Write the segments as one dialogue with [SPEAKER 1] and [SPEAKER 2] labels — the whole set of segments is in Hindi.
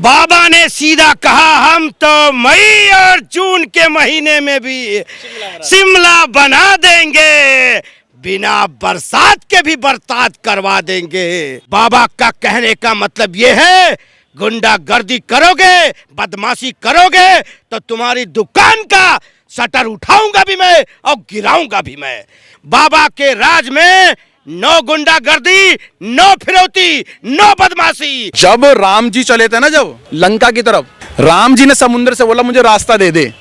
[SPEAKER 1] बाबा ने सीधा कहा हम तो मई और जून के महीने में भी शिमला बना देंगे, बिना बरसात के भी बरसात करवा देंगे। बाबा का कहने का मतलब ये है, गुंडागर्दी करोगे, बदमाशी करोगे तो तुम्हारी दुकान का शटर उठाऊंगा भी मैं और गिराऊंगा भी मैं। बाबा के राज में नो गुंडागर्दी, नो फिरौती, नो बदमाशी।
[SPEAKER 2] जब राम जी चले थे ना, जब लंका की तरफ, राम जी ने समुद्र से बोला मुझे रास्ता दे दे।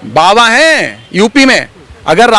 [SPEAKER 2] बाबा हैं यूपी में, अगर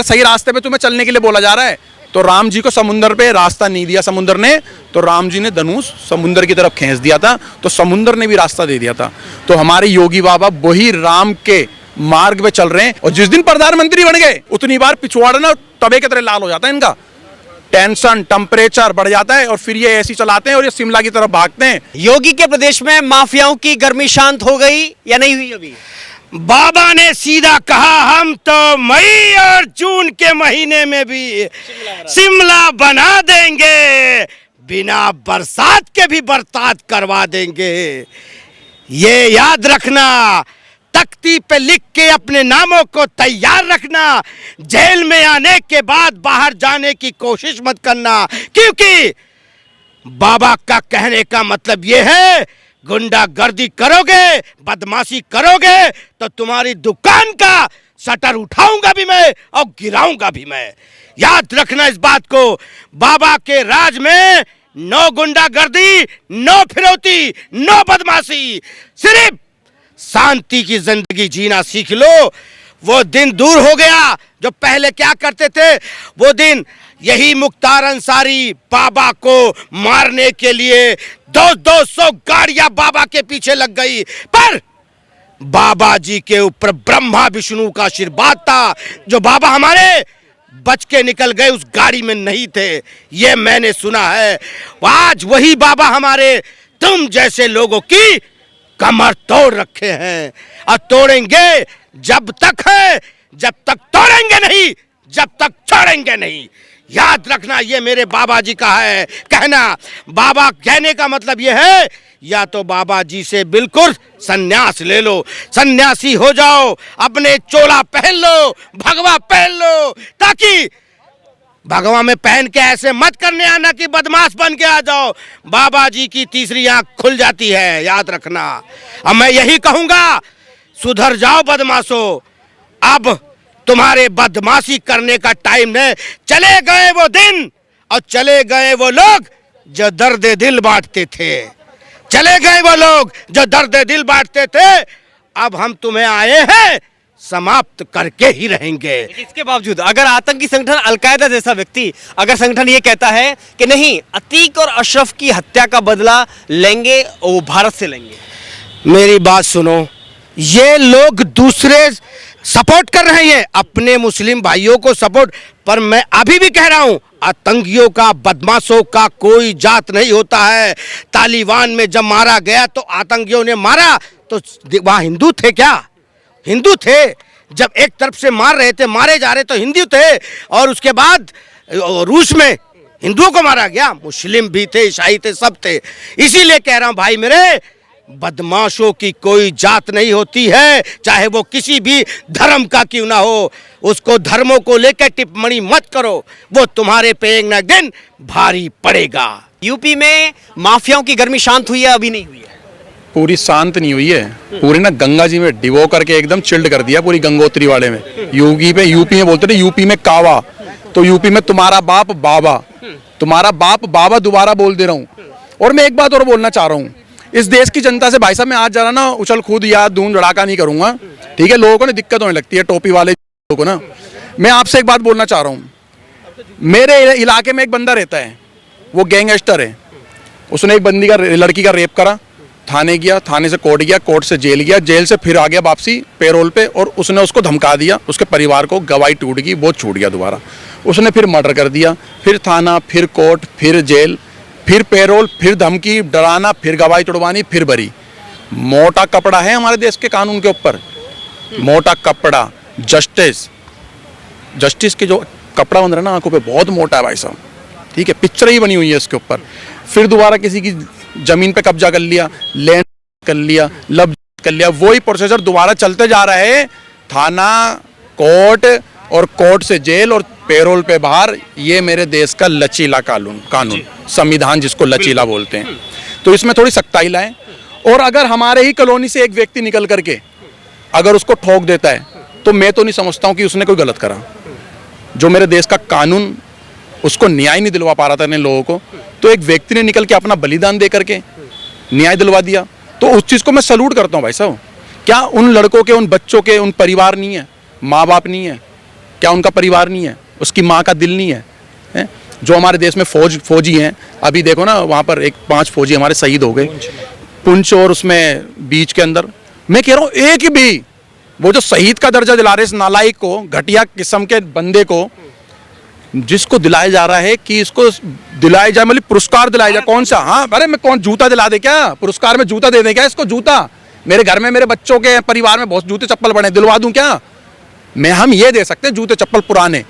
[SPEAKER 2] सही रास्ते पे तुम्हें चलने के लिए बोला जा रहा है तो राम जी को समुद्र पे रास्ता नहीं दिया समुद्र ने, तो राम जी ने धनुष समुद्र की तरफ खींच दिया था, तो समुद्र ने भी रास्ता दे दिया था। तो हमारे योगी बाबा वही राम के मार्ग पे चल रहे हैं। और जिस दिन प्रधानमंत्री बन गए उतनी बार पिछवाड़ा ना तवे की तरह लाल हो जाता है, इनका टेंशन टेम्परेचर बढ़ जाता है और फिर ये ऐसी चलाते हैं और ये शिमला की तरफ भागते हैं।
[SPEAKER 3] योगी के प्रदेश में माफियाओं की गर्मी शांत हो गई या नहीं हुई अभी?
[SPEAKER 1] बाबा ने सीधा कहा हम तो मई और जून के महीने में भी शिमला बना देंगे, बिना बरसात के भी बरसात करवा देंगे। ये याद रखना, तख्ती पे लिख के अपने नामों को तैयार रखना। जेल में आने के बाद बाहर जाने की कोशिश मत करना, क्योंकि बाबा का कहने का मतलब ये है, गुंडागर्दी करोगे, बदमाशी करोगे तो तुम्हारी दुकान का शटर उठाऊंगा भी मैं और गिराऊंगा भी मैं। याद रखना इस बात को। बाबा के राज में नो गुंडागर्दी, नो फिरौती, नो बदमाशी, सिर्फ शांति की जिंदगी जीना सीख लो। वो दिन दूर हो गया जो पहले क्या करते थे। वो दिन यही मुख्तार अंसारी बाबा को मारने के लिए 200 गाड़ियां बाबा के पीछे लग गई, पर बाबा जी के ऊपर ब्रह्मा विष्णु का आशीर्वाद था। जो बाबा हमारे बच के निकल गए उस गाड़ी में नहीं थे, ये मैंने सुना है। आज वही बाबा हमारे तुम जैसे लोगों की कमर तोड़ रखे हैं, और तोड़ेंगे जब तक है, जब तक तोड़ेंगे नहीं, जब तक छोड़ेंगे नहीं। याद रखना, ये मेरे बाबा जी का है कहना। बाबा कहने का मतलब ये है, या तो बाबा जी से बिल्कुल सन्यास ले लो, सन्यासी हो जाओ, अपने चोला पहन लो, भगवा पहन लो, ताकि भगवा में पहन के ऐसे मत करने आना कि बदमाश बन के आ जाओ। बाबा जी की तीसरी आंख खुल जाती है, याद रखना। अब मैं यही कहूंगा, सुधर जाओ बदमाशों, अब तुम्हारे बदमाशी करने का टाइम है। चले गए वो दिन और चले गए वो लोग जो दर्द दिल बांटते थे। चले गए वो लोग जो दर्द दिल बांटते थे। अब हम तुम्हें आए हैं समाप्त करके ही रहेंगे।
[SPEAKER 3] इसके बावजूद अगर आतंकी संगठन अलकायदा जैसा व्यक्ति, अगर संगठन ये कहता है कि नहीं, अतीक और अशरफ की हत्या का बदला लेंगे और वो भारत से लेंगे,
[SPEAKER 1] मेरी बात सुनो, ये लोग दूसरे सपोर्ट कर रहे हैं, अपने मुस्लिम भाइयों को सपोर्ट, पर मैं अभी भी कह रहा हूं, आतंकियों का, बदमाशों का कोई जात नहीं होता है। तालिबान में जब मारा गया तो आतंकियों ने मारा तो वहां हिंदू थे क्या? हिंदू थे। जब एक तरफ से मार रहे थे, मारे जा रहे तो हिंदू थे, और उसके बाद रूस में हिंदुओं को मारा गया, मुस्लिम भी थे, ईसाई थे, सब थे। इसीलिए कह रहा हूं भाई मेरे, बदमाशों की कोई जात नहीं होती है, चाहे वो किसी भी धर्म का क्यों ना हो। उसको धर्मों को लेकर टिप्पणी मत करो, वो तुम्हारे पे एक न एक दिन भारी पड़ेगा।
[SPEAKER 3] यूपी में माफियाओं की गर्मी शांत हुई है? अभी नहीं हुई है।
[SPEAKER 2] पूरी शांत नहीं हुई है, पूरी ना गंगा जी में डिबो करके एकदम चिल्ड कर दिया, पूरी गंगोत्री वाले में। यूपी में बोलते थे यूपी में कावा, तो यूपी में तुम्हारा बाप बाबा, तुम्हारा बाप बाबा दोबारा बोल दे रहा हूँ। और मैं एक बात और बोलना चाह रहा हूँ इस देश की जनता से। भाई साहब, मैं आज जरा ना उछल कूद या धूम धड़ाका नहीं करूंगा, ठीक है? लोगों को ना दिक्कत होने लगती है, टोपी वाले लोगों को ना। मैं आपसे एक बात बोलना चाह रहा हूँ, मेरे इलाके में एक बंदा रहता है, वो गैंगस्टर है। उसने एक बंदी का, लड़की का रेप करा, थाने गया, थाने से कोर्ट गया, कोर्ट से जेल गया, जेल से फिर आ गया वापसी पैरोल पे, और उसने उसको धमका दिया, उसके परिवार को गवाही टूट गई, वो छूट गया दोबारा। उसने फिर मर्डर कर दिया, फिर थाना, फिर कोर्ट, फिर जेल, फिर पैरोल, फिर धमकी, डराना, फिर गवाही तोड़वानी, फिर बरी। मोटा कपड़ा है हमारे देश के कानून के ऊपर, मोटा कपड़ा। जस्टिस के जो कपड़ा बन रहा है ना आंखों पे, बहुत मोटा है भाई साहब, ठीक है? पिक्चर ही बनी हुई है इसके ऊपर। फिर दोबारा किसी की जमीन पे कब्जा कर लिया, लैंड कर लिया, लव कर लिया, वही प्रोसीजर दोबारा चलते जा रहा है। थाना, कोर्ट और कोर्ट से जेल और पेरोल पे बाहर। ये मेरे देश का लचीला कानून संविधान जिसको लचीला बोलते हैं। तो इसमें थोड़ी सख्ताई लाएं। और अगर हमारे ही कॉलोनी से एक व्यक्ति निकल करके अगर उसको ठोक देता है तो मैं तो नहीं समझता हूँ कि उसने कोई गलत करा। जो मेरे देश का कानून उसको न्याय नहीं दिलवा पा रहा था इन लोगों को, तो एक व्यक्ति ने निकल के अपना बलिदान दे करके न्याय दिलवा दिया। तो उस चीज़ को मैं सैल्यूट करता हूँ भाई साहब। क्या उन लड़कों के, उन बच्चों के, उन परिवार नहीं है, माँ बाप नहीं है? क्या उनका परिवार नहीं है? उसकी माँ का दिल नहीं है? जो हमारे देश में फौजी हैं, अभी देखो ना वहाँ पर 5 फौजी हमारे शहीद हो गए पुंछ और उसमें बीच के अंदर। मैं कह रहा हूँ एक भी वो जो शहीद का दर्जा दिला रहे इस नालायक को, घटिया किस्म के बंदे को, जिसको दिलाया जा रहा है कि इसको दिलाया जाए, मतलब पुरस्कार दिलाया जाए। कौन सा? हाँ, अरे मैं कौन जूता दिला दे क्या? पुरस्कार में जूता दे दे क्या इसको? जूता मेरे घर में, मेरे बच्चों के परिवार में बहुत जूते चप्पल पड़े, दिलवा दूं क्या मैं? हम ये दे सकते हैं जूते चप्पल पुराने,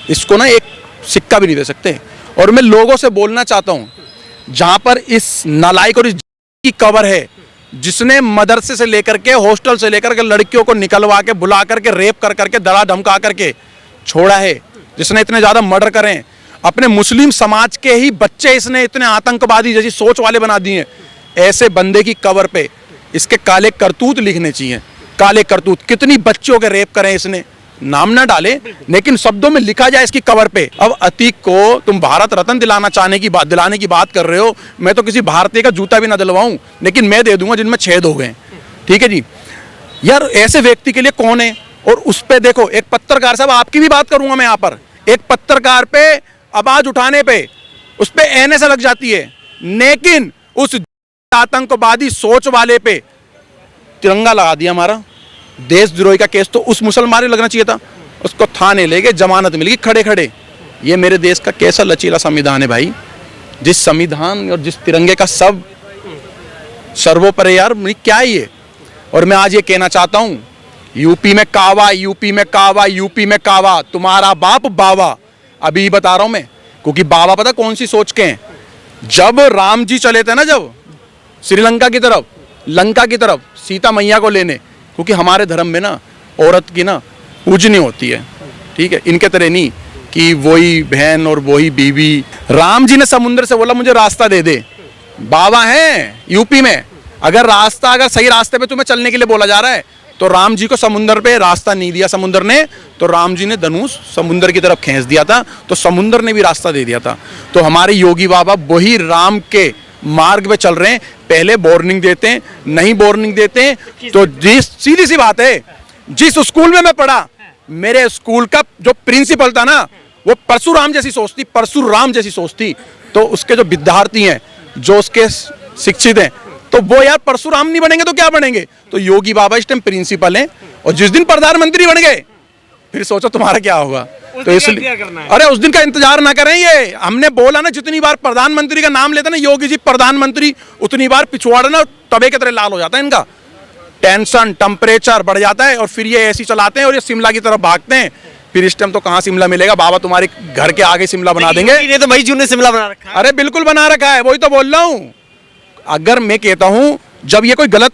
[SPEAKER 2] इसको ना एक सिक्का भी नहीं दे सकते। और मैं लोगों से बोलना चाहता हूँ, जहां पर इस नालायक और इस की कवर है, जिसने मदरसे से लेकर के, हॉस्टल से लेकर के लड़कियों को निकलवा के, बुला करके, रेप कर करके, डरा धमका करके छोड़ा है, जिसने इतने ज्यादा मर्डर करें, अपने मुस्लिम समाज के ही बच्चे इसने इतने आतंकवादी जैसी सोच वाले बना दिए। ऐसे बंदे की कवर पे इसके काले करतूत लिखने चाहिए। काले करतूत, कितनी बच्चियों के रेप करें इसने, नाम ना डाले लेकिन शब्दों में लिखा जाए इसकी कवर पे। अब अतीक को तुम भारत रत्न दिलाने की बात कर रहे हो। मैं तो किसी भारतीय का जूता भी ना दिलवाऊं, लेकिन मैं दे दूंगा जिनमें छेद हो गए। ठीक है जी यार, ऐसे व्यक्ति के लिए कौन है? और उस पे देखो, एक पत्रकार साहब, आपकी भी बात करूंगा मैं यहाँ पर, एक पत्रकार पे आवाज उठाने पे उस पे एन से लग जाती है, लेकिन उस आतंकवादी सोच वाले पे तिरंगा लगा दिया हमारा। देशद्रोही का केस तो उस मुसलमान लगना चाहिए था, उसको थाने ले गए, जमानत मिल गई खड़े खड़े। ये मेरे देश का कैसा लचीला संविधान है भाई, जिस संविधान और जिस तिरंगे का सब सर्वोपरि यार, क्या है ये? और मैं आज ये कहना चाहता हूं, यूपी में कावा, यूपी में कावा, यूपी में कावा, तुम्हारा बाप बावा। अभी बता रहा हूं मैं, क्योंकि बाबा पता कौन सी सोच के हैं? जब राम जी चले थे ना, जब श्रीलंका की तरफ, लंका की तरफ सीता मैया को लेने, क्योंकि हमारे धर्म में ना औरत की ना पूजनी होती है, ठीक है, इनके तरह नहीं कि वही बहन और वही बीवी। राम जी ने समुद्र से बोला मुझे रास्ता दे दे। बाबा हैं यूपी में, अगर रास्ता, अगर सही रास्ते पे तुम्हें चलने के लिए बोला जा रहा है तो राम जी को समुद्र पे रास्ता नहीं दिया समुद्र ने, तो राम जी ने धनुष समुद्र की तरफ खींच दिया था, तो समुद्र ने भी रास्ता दे दिया था। तो हमारे योगी बाबा वही राम के मार्ग पे चल रहे हैं। पहले वार्निंग देते हैं, नहीं वार्निंग देते हैं तो जिस, सीधी सी बात है, जिस स्कूल में मैं पढ़ा, मेरे स्कूल का जो प्रिंसिपल था ना, वो परशुराम जैसी सोच थी। तो उसके जो विद्यार्थी हैं, जो उसके शिक्षित हैं, तो वो यार परशुराम नहीं बनेंगे तो क्या बनेंगे? तो योगी बाबा इस टाइम प्रिंसिपल हैं, और जिस दिन प्रधानमंत्री बन गए फिर सोचो तुम्हारा क्या होगा। तो इसलिए अरे उस दिन का इंतजार ना करें। ये हमने बोला ना, जितनी बार प्रधानमंत्री का नाम लेते ना योगी जी प्रधानमंत्री, उतनी बार पिछवाड़ा ना तवे की तरह लाल हो जाता है इनका, टेंशन टेम्परेचर बढ़ जाता है, और फिर ये ऐसी चलाते हैं और ये शिमला की तरफ भागते हैं। फिर इस टाइम तो कहाँ शिमला मिलेगा, बाबा तुम्हारे घर के आगे शिमला बना देंगे।
[SPEAKER 3] तो मई जून ने शिमला बना रखा है।
[SPEAKER 2] अरे बिल्कुल बना रखा है, वही तो बोल रहा हूँ। अगर मैं कहता हूँ, जब ये कोई गलत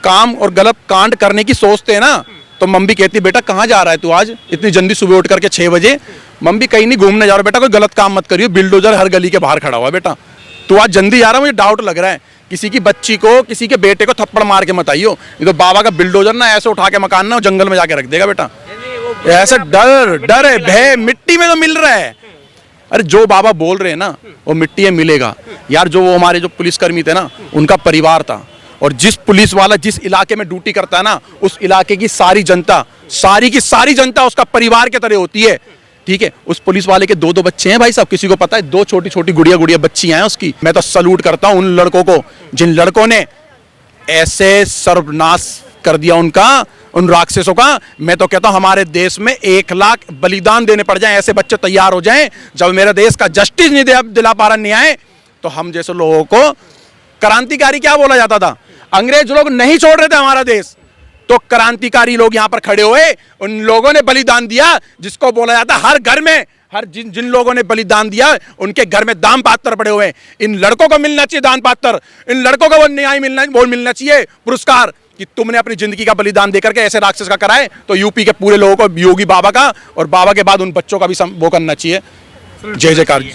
[SPEAKER 2] काम और गलत कांड करने की सोचते हैं ना, तो मम्मी कहती बेटा कहाँ जा रहा है तू आज इतनी जल्दी सुबह उठ करके 6 बजे? मम्मी कहीं नहीं घूमने जा रहा बेटा, कोई गलत काम मत करियो, बिल्डोजर हर गली के बाहर खड़ा हुआ बेटा, तू आज जल्दी जा रहा है, मुझे डाउट लग रहा है। किसी की बच्ची को, किसी के बेटे को थप्पड़ मार के मत आइयो, ये तो बाबा का बिल्डोजर ना ऐसे उठा के मकान ना जंगल में जाके रख देगा बेटा। ऐसे डर है, भय मिट्टी में तो मिल रहा है। अरे जो बाबा बोल रहे हैं ना, वो मिट्टी में मिलेगा यार। जो वो हमारे जो पुलिसकर्मी थे ना, उनका परिवार था, और जिस पुलिस वाला जिस इलाके में ड्यूटी करता है ना, उस इलाके की सारी जनता, सारी की सारी जनता उसका परिवार के तरह होती है। ठीक है, उस पुलिस वाले के 2 बच्चे हैं भाई साहब, किसी को पता है? 2 छोटी छोटी गुड़िया बच्चियां हैं उसकी। मैं तो सलूट करता हूं उन लड़कों को, जिन लड़कों ने ऐसे सर्वनाश कर दिया उन राक्षसों का। मैं तो कहता हूं हमारे देश में 1 लाख बलिदान देने पड़ जाएं, ऐसे बच्चे तैयार हो जाएं। जब मेरे देश का जस्टिस नहीं दिला पा रहा न्याय, तो हम जैसे लोगों को क्रांतिकारी क्या बोला जाता था? अंग्रेज लोग नहीं छोड़ रहे थे हमारा देश, तो क्रांतिकारी लोग यहां पर खड़े हुए, उन लोगों ने बलिदान दिया, जिसको बोला जाता हर घर में हर जिन जिन लोगों ने बलिदान दिया उनके घर में दान पात्र पड़े हुए हैं। इन लड़कों को मिलना चाहिए दान पात्र, इन लड़कों को वो न्याय मिलना चाहिए पुरस्कार कि तुमने अपनी जिंदगी का बलिदान देकर के ऐसे राक्षस का कराए। तो यूपी के पूरे लोगों को योगी बाबा का और बाबा के बाद उन बच्चों का भी वो करना चाहिए। जय जयकार जी।